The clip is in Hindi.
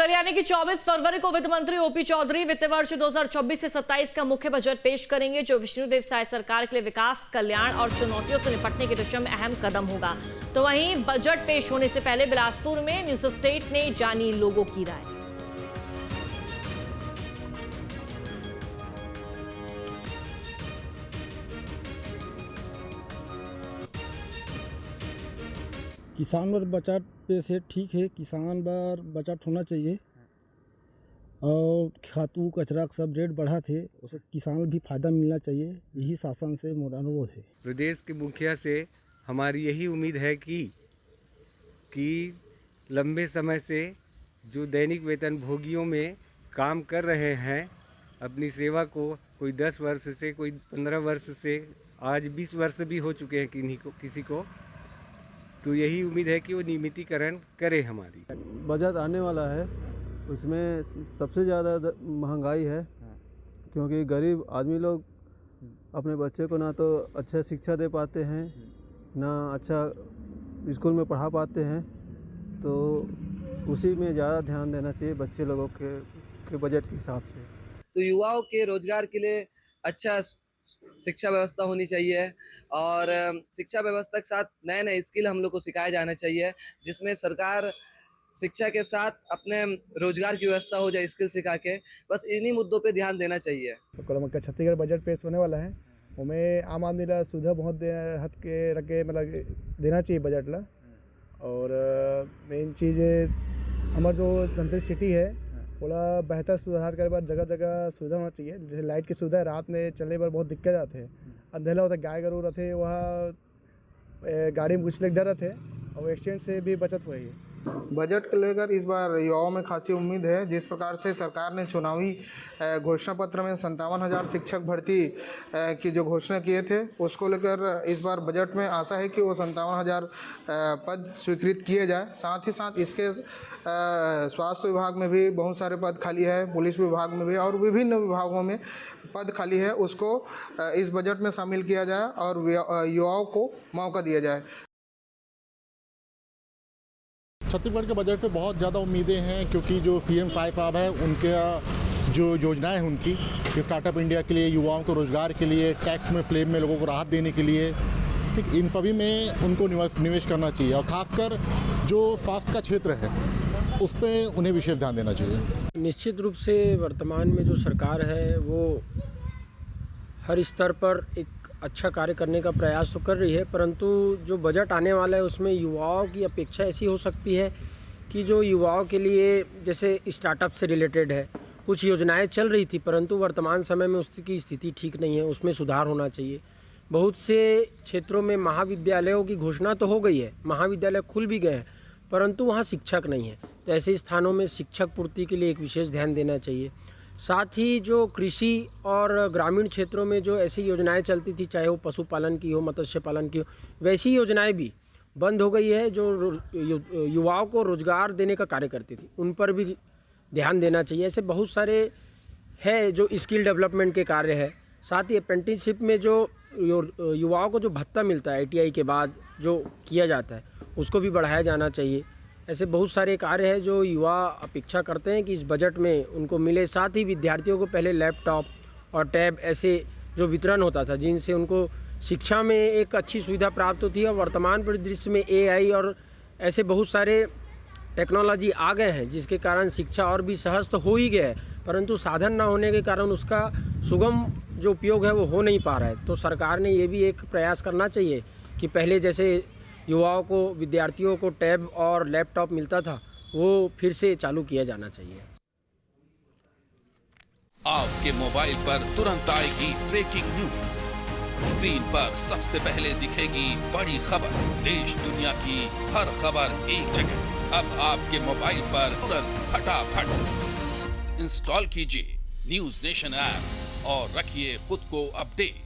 कल यानी कि 24 फरवरी को वित्त मंत्री ओपी चौधरी वित्त वर्ष 2024 से 27 का मुख्य बजट पेश करेंगे, जो विष्णुदेव साय सरकार के लिए विकास, कल्याण और चुनौतियों से निपटने की दिशा में अहम कदम होगा। तो वहीं बजट पेश होने से पहले बिलासपुर में न्यूज स्टेट ने जानी लोगों की राय। किसान पर बजट पे से ठीक है, किसान पर बजट होना चाहिए और खातू कचरा सब रेट बढ़ा थे, उसे किसान भी फायदा मिलना चाहिए, यही शासन से मोरा अनुरोध है। प्रदेश के मुखिया से हमारी यही उम्मीद है कि लंबे समय से जो दैनिक वेतन भोगियों में काम कर रहे हैं, अपनी सेवा को कोई 10 वर्ष से, कोई 15 वर्ष से, आज 20 वर्ष भी हो चुके हैं किसी को, तो यही उम्मीद है कि वो नियमितीकरण करे। हमारी बजट आने वाला है, उसमें सबसे ज़्यादा महंगाई है, क्योंकि गरीब आदमी लोग अपने बच्चे को ना तो अच्छा शिक्षा दे पाते हैं, ना अच्छा स्कूल में पढ़ा पाते हैं, तो उसी में ज़्यादा ध्यान देना चाहिए बच्चे लोगों के बजट के हिसाब से। तो युवाओं के रोजगार के लिए अच्छा शिक्षा व्यवस्था होनी चाहिए और शिक्षा व्यवस्था के साथ नए नए स्किल हम लोग को सिखाया जाना चाहिए, जिसमें सरकार शिक्षा के साथ अपने रोजगार की व्यवस्था हो जाए, स्किल सिखा के। बस इन्हीं मुद्दों पे ध्यान देना चाहिए। तो छत्तीसगढ़ बजट पेश होने वाला है, उनमें आम आदमी ला सुविधा बहुत हद के रखे मतलब देना चाहिए बजट ला। और मेन चीज़ हमारे जो धमतरी सिटी है थोड़ा बेहतर सुधार करे बाद जगह जगह सुविधा होना चाहिए। जैसे लाइट की सुविधा रात में चलने पर बहुत दिक्कत आते हैं, अंधेला होता है, गाय गरू रहते वहाँ गाड़ी में घुसने डर रहते और एक्सीडेंट से भी बचत हुई है। बजट को लेकर इस बार युवाओं में खासी उम्मीद है। जिस प्रकार से सरकार ने चुनावी घोषणा पत्र में 57,000 शिक्षक भर्ती की जो घोषणा किए थे, उसको लेकर इस बार बजट में आशा है कि वो 57,000 पद स्वीकृत किए जाए। साथ ही साथ इसके स्वास्थ्य विभाग में भी बहुत सारे पद खाली है, पुलिस विभाग में भी और विभिन्न विभागों में पद खाली है, उसको इस बजट में शामिल किया जाए और युवाओं को मौका दिया जाए। छत्तीसगढ़ के बजट से बहुत ज़्यादा उम्मीदें हैं, क्योंकि जो सीएम साहब है उनके जो योजनाएं हैं उनकी स्टार्टअप इंडिया के लिए, युवाओं को रोज़गार के लिए, टैक्स में फ्लेम में लोगों को राहत देने के लिए, ठीक, इन सभी में उनको निवेश करना चाहिए। और ख़ासकर जो स्वास्थ्य का क्षेत्र है उस पर उन्हें विशेष ध्यान देना चाहिए। निश्चित रूप से वर्तमान में जो सरकार है वो हर स्तर पर एक अच्छा कार्य करने का प्रयास तो कर रही है, परंतु जो बजट आने वाला है उसमें युवाओं की अपेक्षा ऐसी हो सकती है कि जो युवाओं के लिए जैसे स्टार्टअप से रिलेटेड है, कुछ योजनाएं चल रही थी, परंतु वर्तमान समय में उसकी स्थिति ठीक नहीं है, उसमें सुधार होना चाहिए। बहुत से क्षेत्रों में महाविद्यालयों की घोषणा तो हो गई है, महाविद्यालय खुल भी गए हैं, परंतु वहाँ शिक्षक नहीं है। तो ऐसे स्थानों में शिक्षक पूर्ति के लिए एक विशेष ध्यान देना चाहिए। साथ ही जो कृषि और ग्रामीण क्षेत्रों में जो ऐसी योजनाएं चलती थी, चाहे वो पशुपालन की हो, मत्स्य पालन की हो, वैसी योजनाएं भी बंद हो गई है जो युवाओं को रोजगार देने का कार्य करती थी, उन पर भी ध्यान देना चाहिए। ऐसे बहुत सारे है जो स्किल डेवलपमेंट के कार्य है। साथ ही अप्रेंटिसशिप में जो युवाओं को जो भत्ता मिलता है आईटीआई के बाद जो किया जाता है, उसको भी बढ़ाया जाना चाहिए। ऐसे बहुत सारे कार्य हैं जो युवा अपेक्षा करते हैं कि इस बजट में उनको मिले। साथ ही विद्यार्थियों को पहले लैपटॉप और टैब ऐसे जो वितरण होता था, जिनसे उनको शिक्षा में एक अच्छी सुविधा प्राप्त होती है। और वर्तमान परिदृश्य में एआई और ऐसे बहुत सारे टेक्नोलॉजी आ गए हैं, जिसके कारण शिक्षा और भी सहज तो हो ही गया है, परंतु साधन ना होने के कारण उसका सुगम जो उपयोग है वो हो नहीं पा रहा है। तो सरकार ने ये भी एक प्रयास करना चाहिए कि पहले जैसे युवाओं को, विद्यार्थियों को टैब और लैपटॉप मिलता था, वो फिर से चालू किया जाना चाहिए। आपके मोबाइल पर तुरंत आएगी ब्रेकिंग न्यूज, स्क्रीन पर सबसे पहले दिखेगी बड़ी खबर, देश दुनिया की हर खबर एक जगह। अब आपके मोबाइल पर तुरंत फटाफट इंस्टॉल कीजिए न्यूज नेशन ऐप और रखिए खुद को अपडेट।